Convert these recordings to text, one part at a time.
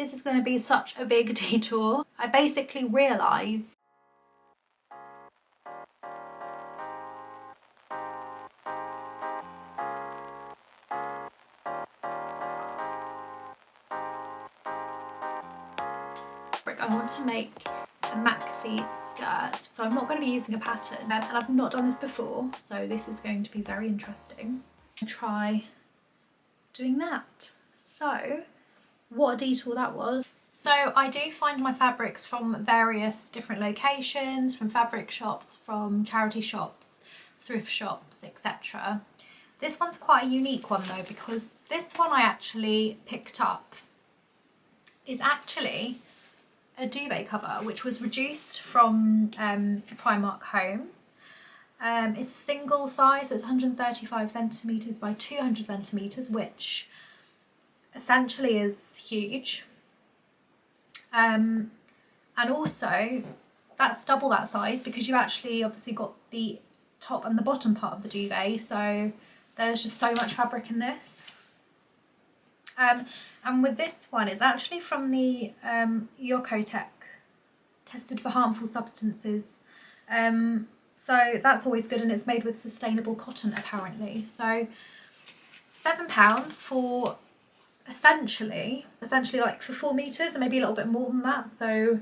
this is going to be such a big detour. I basically realised I want to make a maxi skirt, so I'm not going to be using a pattern, and I've not done this before, so this is going to be very interesting. I'll try doing that. So what a detour that was. So I do find my fabrics from various different locations, from fabric shops, from charity shops, thrift shops, etc. This one's quite a unique one though, because this one I actually picked up is actually a duvet cover, which was reduced from Primark Home. It's a single size, so it's 135 centimetres by 200 centimetres, which essentially is huge. And also that's double that size, because you actually obviously got the top and the bottom part of the duvet, so there's just so much fabric in this. And with this one, it's actually from the Yokotech, tested for harmful substances. So that's always good, and it's made with sustainable cotton apparently. So £7 for essentially like for 4 meters, and maybe a little bit more than that, so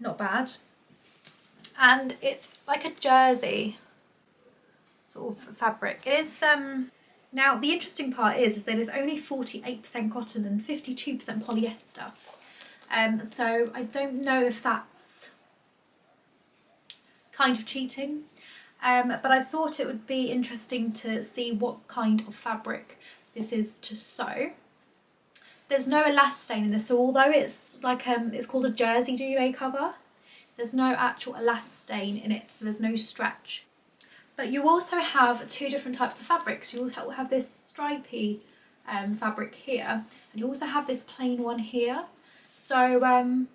not bad. And it's like a jersey sort of fabric. It is now the interesting part is that it's only 48% cotton and 52% polyester. So I don't know if that's kind of cheating, but I thought it would be interesting to see what kind of fabric this is to sew. There's no elastane in this, so although it's like it's called a jersey duvet cover, there's no actual elastane in it, so there's no stretch. But you also have two different types of fabrics. You will have this stripy fabric here, and you also have this plain one here. So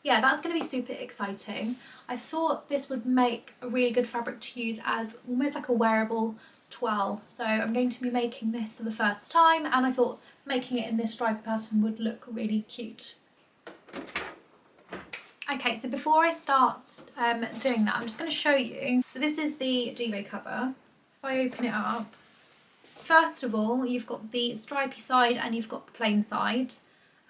yeah, that's going to be super exciting. I thought this would make a really good fabric to use as almost like a wearable twirl. So I'm going to be making this for the first time, and I thought making it in this stripy pattern would look really cute. Okay, so before I start doing that, I'm just going to show you. So this is the duvet cover. If I open it up, first of all, you've got the stripy side and you've got the plain side,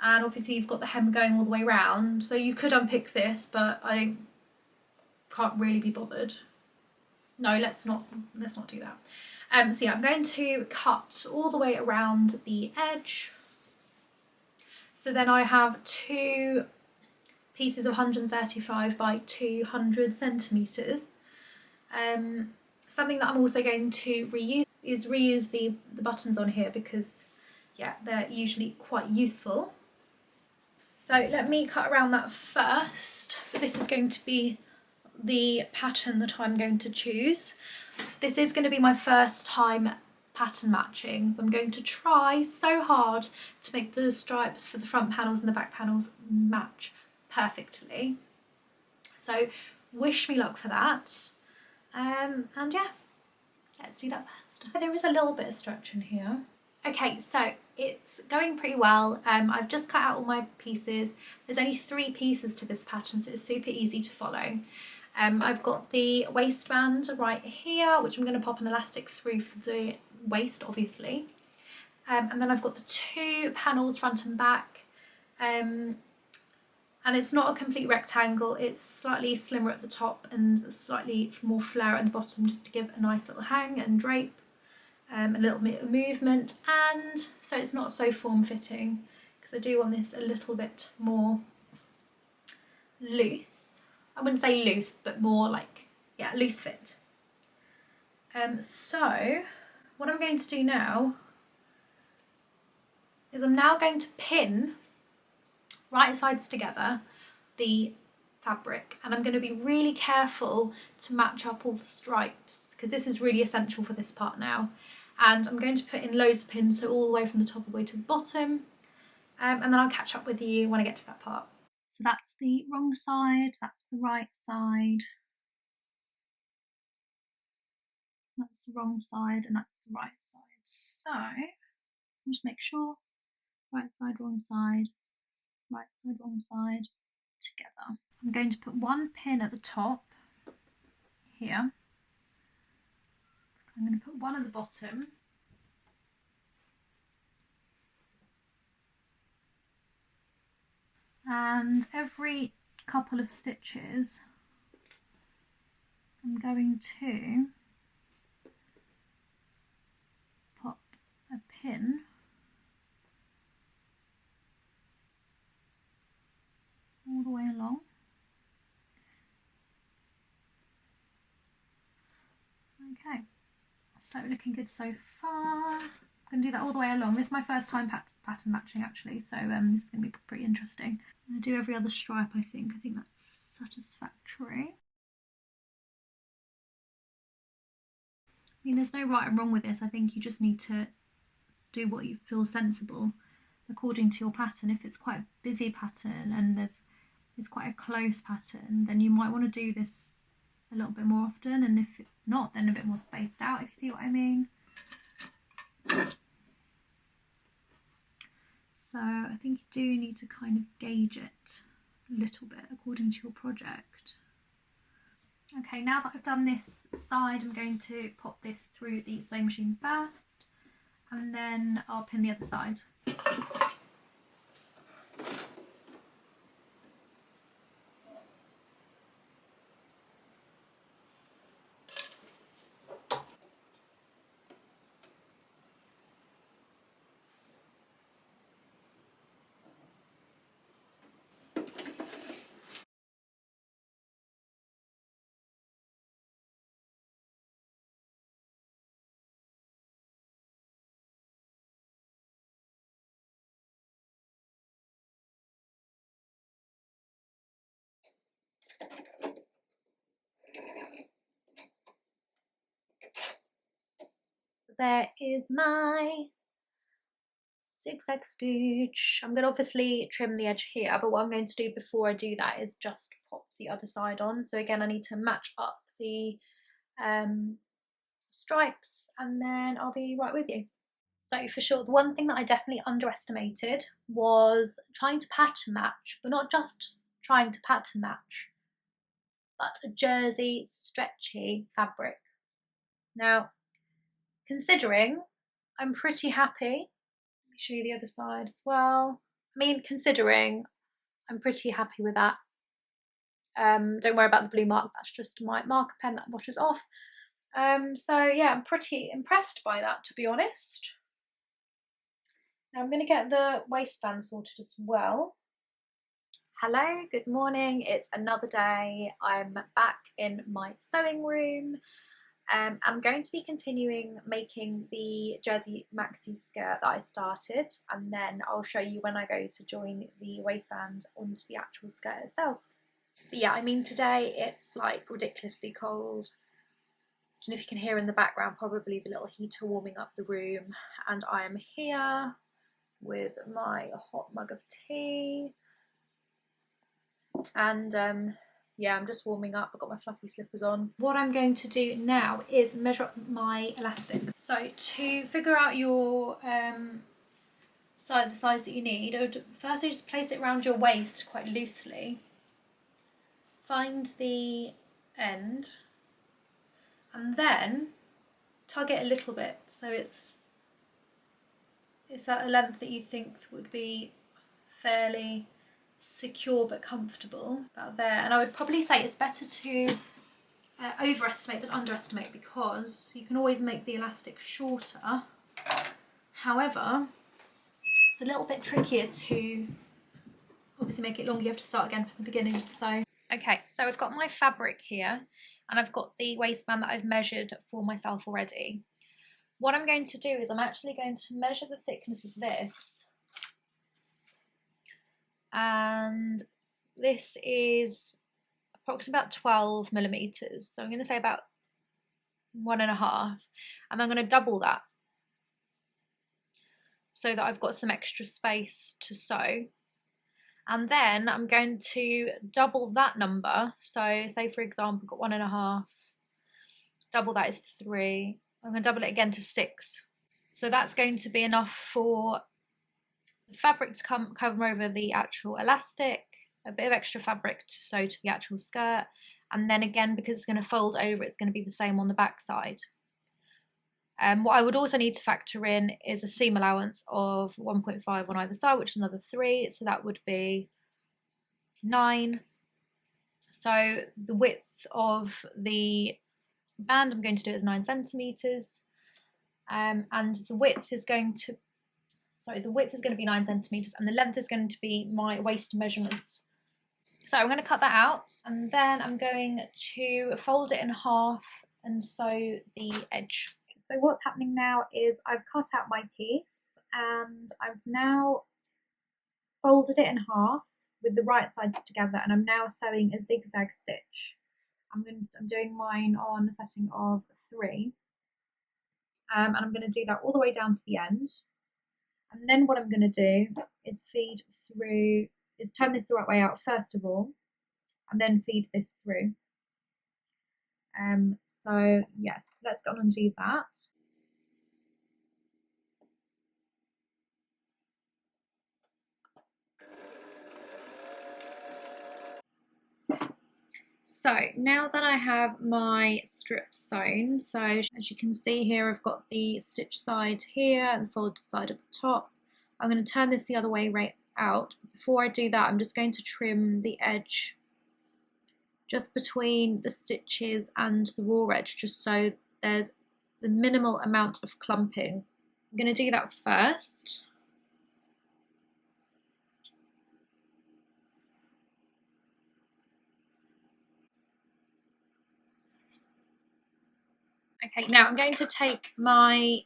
and obviously you've got the hem going all the way around. So you could unpick this, but I can't really be bothered. No, let's not do that. So yeah, I'm going to cut all the way around the edge. So then I have two pieces of 135 by 200 centimetres. Something that I'm also going to reuse the buttons on here, because yeah, they're usually quite useful. So let me cut around that first, but this is going to be the pattern that I'm going to choose. This is going to be my first time pattern matching, so I'm going to try so hard to make the stripes for the front panels and the back panels match perfectly. So wish me luck for that. And yeah, let's do that first. There is a little bit of stretch in here. Okay, so it's going pretty well. I've just cut out all my pieces. There's only 3 pieces to this pattern, so it's super easy to follow. I've got the waistband right here, which I'm going to pop an elastic through for the waist, obviously. And then I've got the 2 panels front and back. And it's not a complete rectangle, it's slightly slimmer at the top and slightly more flare at the bottom, just to give a nice little hang and drape, a little bit of movement, and so it's not so form-fitting, because I do want this a little bit more loose. I wouldn't say loose, but more like, yeah, loose fit. So what I'm going to do now is I'm now going to pin right sides together the fabric, and I'm going to be really careful to match up all the stripes, because this is really essential for this part now. And I'm going to put in loads of pins, so all the way from the top all the way to the bottom, and then I'll catch up with you when I get to that part. So that's the wrong side, that's the right side, that's the wrong side, and that's the right side. So just make sure, right side, wrong side, right side, wrong side together. I'm going to put one pin at the top here. I'm going to put one at the bottom. And every couple of stitches I'm going to pop a pin all the way along. Okay, so looking good so far. I'm going to do that all the way along. This is my first time pattern matching actually, so this is going to be pretty interesting. I'm going to do every other stripe, I think. I think that's satisfactory. I mean, there's no right and wrong with this. I think you just need to do what you feel sensible according to your pattern. If it's quite a busy pattern and it's quite a close pattern, then you might want to do this a little bit more often, and if not, then a bit more spaced out, if you see what I mean. So I think you do need to kind of gauge it a little bit according to your project. Okay, now that I've done this side, I'm going to pop this through the sewing machine first, and then I'll pin the other side. There is my zigzag stitch. I'm going to obviously trim the edge here, but what I'm going to do before I do that is just pop the other side on. So again, I need to match up the stripes, and then I'll be right with you. So for sure, the one thing that I definitely underestimated was trying to pattern match, but not just trying to pattern match, but a jersey stretchy fabric. Now, considering I'm pretty happy, let me show you the other side as well. I mean, considering I'm pretty happy with that. Don't worry about the blue mark, that's just my marker pen that washes off. So yeah, I'm pretty impressed by that, to be honest. Now I'm going to get the waistband sorted as well. Hello, good morning, it's another day. I'm back in my sewing room. I'm going to be continuing making the jersey maxi skirt that I started, and then I'll show you when I go to join the waistband onto the actual skirt itself. But yeah, I mean, today it's like ridiculously cold. I don't know if you can hear in the background, probably the little heater warming up the room, and I am here with my hot mug of tea, and yeah, I'm just warming up. I've got my fluffy slippers on. What I'm going to do now is measure up my elastic. So to figure out your the size that you need, I would firstly just place it around your waist quite loosely. Find the end, and then tug it a little bit so it's at a length that you think would be fairly secure but comfortable, about there. And I would probably say it's better to overestimate than underestimate, because you can always make the elastic shorter. However, it's a little bit trickier to obviously make it longer. You have to start again from the beginning. So okay, so I've got my fabric here, and I've got the waistband that I've measured for myself already. What I'm going to do is I'm actually going to measure the thickness of this, and this is approximately about 12 millimeters, so I'm going to say about 1.5, and I'm going to double that so that I've got some extra space to sew. And then I'm going to double that number, so say for example I've got 1.5, double that is 3, I'm going to double it again to 6, so that's going to be enough for fabric to cover over the actual elastic, a bit of extra fabric to sew to the actual skirt, and then again, because it's going to fold over, it's going to be the same on the back side. What I would also need to factor in is a seam allowance of 1.5 on either side, which is another 3, so that would be 9. So the width of the band I'm going to do is 9 centimeters, and the width is going to be 9 centimeters, and the length is going to be my waist measurement. So I'm going to cut that out, and then I'm going to fold it in half and sew the edge. So what's happening now is I've cut out my piece, and I've now folded it in half with the right sides together, and I'm now sewing a zigzag stitch. I'm doing mine on a setting of 3, and I'm going to do that all the way down to the end. And then what I'm going to do is turn this the right way out first of all, and then feed this through. So yes, let's go on and do that. So now that I have my strip sewn, so as you can see here, I've got the stitch side here and the folded side at the top. I'm going to turn this the other way right out. Before I do that, I'm just going to trim the edge just between the stitches and the raw edge, just so there's the minimal amount of clumping. I'm going to do that first. Okay, now I'm going to take my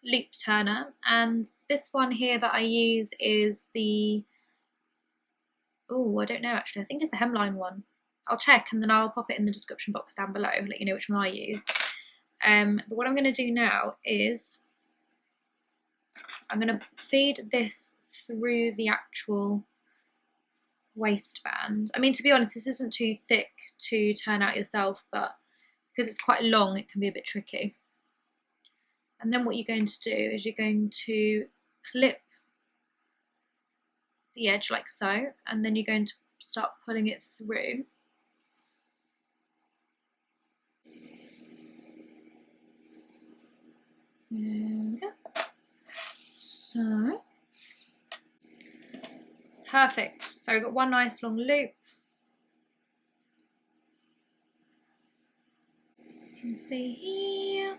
loop turner, and this one here that I use is the, I don't know actually, I think it's the hemline one. I'll check and then I'll pop it in the description box down below, let you know which one I use. But what I'm going to do now is I'm going to feed this through the actual waistband. I mean, to be honest, this isn't too thick to turn out yourself, but because it's quite long, it can be a bit tricky. And then what you're going to do is you're going to clip the edge like so, and then you're going to start pulling it through. There we go. So, perfect. So we've got one nice long loop. You can see here.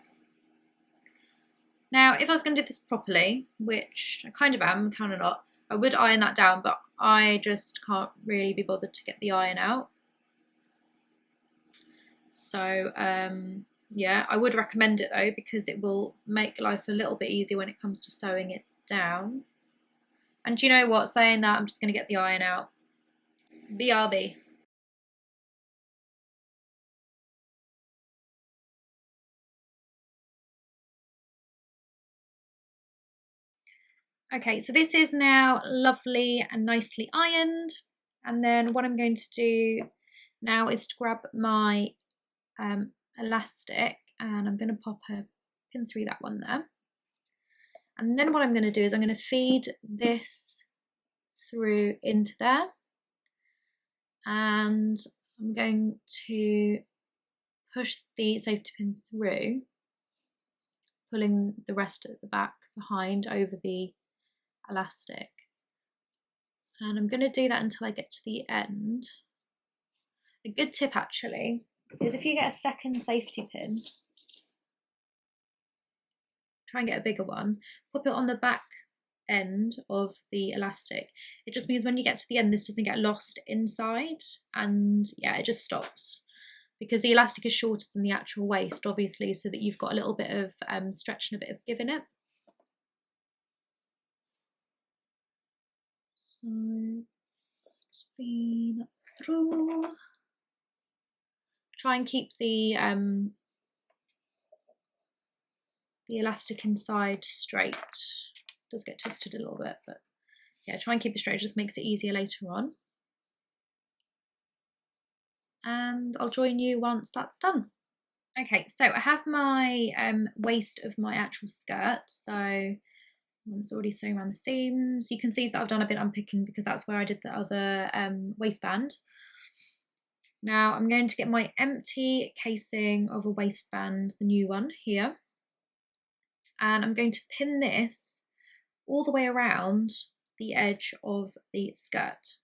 Now, if I was going to do this properly, which I kind of am, kind of not, I would iron that down, but I just can't really be bothered to get the iron out. So, yeah, I would recommend it though, because it will make life a little bit easier when it comes to sewing it down. And do you know what? Saying that, I'm just going to get the iron out. BRB. Okay, so this is now lovely and nicely ironed. And then what I'm going to do now is to grab my elastic, and I'm going to pop a pin through that one there. And then what I'm going to do is I'm going to feed this through into there, and I'm going to push the safety pin through, pulling the rest at the back behind over the elastic. And I'm going to do that until I get to the end. A good tip actually is if you get a second safety pin, try and get a bigger one, pop it on the back end of the elastic. It just means when you get to the end, this doesn't get lost inside, and yeah, it just stops, because the elastic is shorter than the actual waist, obviously, so that you've got a little bit of stretch and a bit of give in it. So spin through. Try and keep the elastic inside straight. It does get twisted a little bit, but yeah, try and keep it straight. It just makes it easier later on. And I'll join you once that's done. Okay, so I have my waist of my actual skirt. So One's already sewing around the seams. You can see that I've done a bit unpicking because that's where I did the other waistband. Now I'm going to get my empty casing of a waistband, the new one here, and I'm going to pin this all the way around the edge of the skirt.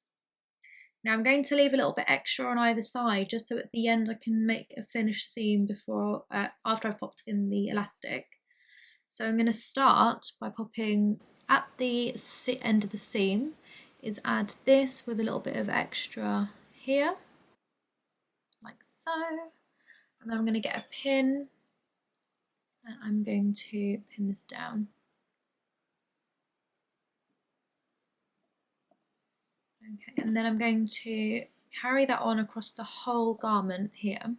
Now I'm going to leave a little bit extra on either side just so at the end I can make a finished seam before after I've popped in the elastic. So I'm going to start by popping at the end of the seam, is add this with a little bit of extra here, like so, and then I'm going to get a pin and I'm going to pin this down. Okay, and then I'm going to carry that on across the whole garment here,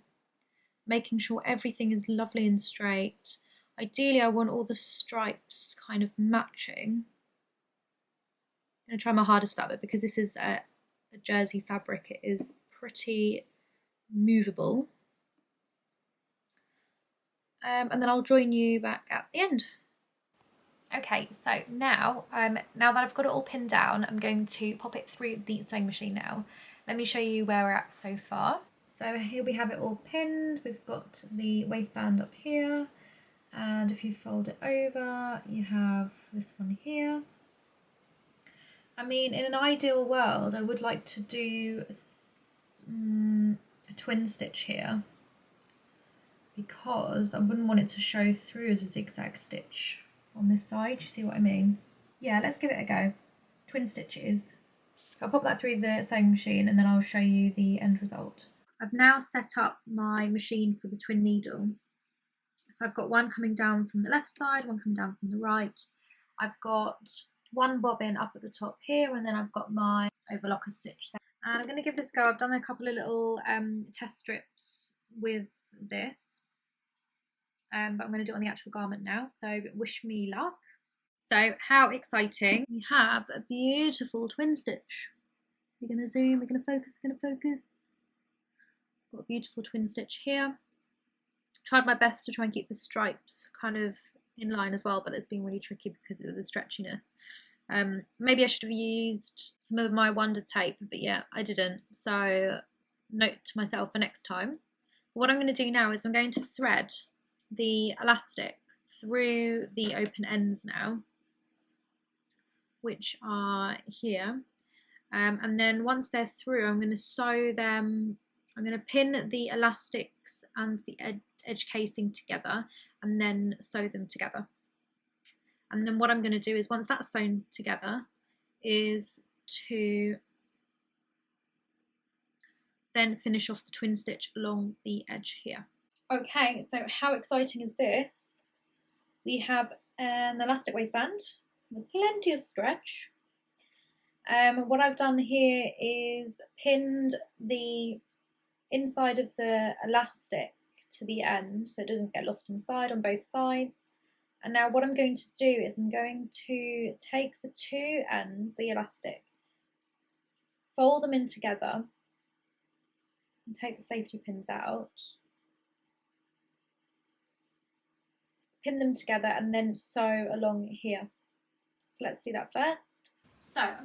making sure everything is lovely and straight. Ideally I want all the stripes kind of matching. I'm going to try my hardest with that bit because this is a jersey fabric, it is pretty movable. And then I'll join you back at the end. Okay, so now that I've got it all pinned down, I'm going to pop it through the sewing machine now. Let me show you where we're at so far. So here we have it all pinned. We've got the waistband up here, and if you fold it over, you have this one here. I mean, in an ideal world, I would like to do a twin stitch here, because I wouldn't want it to show through as a zigzag stitch on this side. You see what I mean? Yeah, let's give it a go. Twin stitch it is. So I'll pop that through the sewing machine and then I'll show you the end result. I've now set up my machine for the twin needle. So I've got one coming down from the left side, one coming down from the right. I've got one bobbin up at the top here, and then I've got my overlocker stitch there. And I'm going to give this a go. I've done a couple of little test strips with this. But I'm going to do it on the actual garment now, so wish me luck. So how exciting. We have a beautiful twin stitch. We're going to zoom, we're going to focus, we're going to focus. Got a beautiful twin stitch here. Tried my best to try and keep the stripes kind of in line as well, but it's been really tricky because of the stretchiness. Maybe I should have used some of my Wonder tape, but yeah, I didn't. So note to myself for next time. What I'm going to do now is I'm going to thread the elastic through the open ends now, which are here, and then once they're through, I'm going to sew them. I'm going to pin the elastics and the edge casing together and then sew them together. And then what I'm going to do is, once that's sewn together, is to then finish off the twin stitch along the edge here. Okay, so how exciting is this? We have an elastic waistband with plenty of stretch. What I've done here is pinned the inside of the elastic to the end so it doesn't get lost inside on both sides. And now what I'm going to do is I'm going to take the two ends, the elastic, fold them in together and take the safety pins out. Pin them together and then sew along here. So let's do that first. So I'm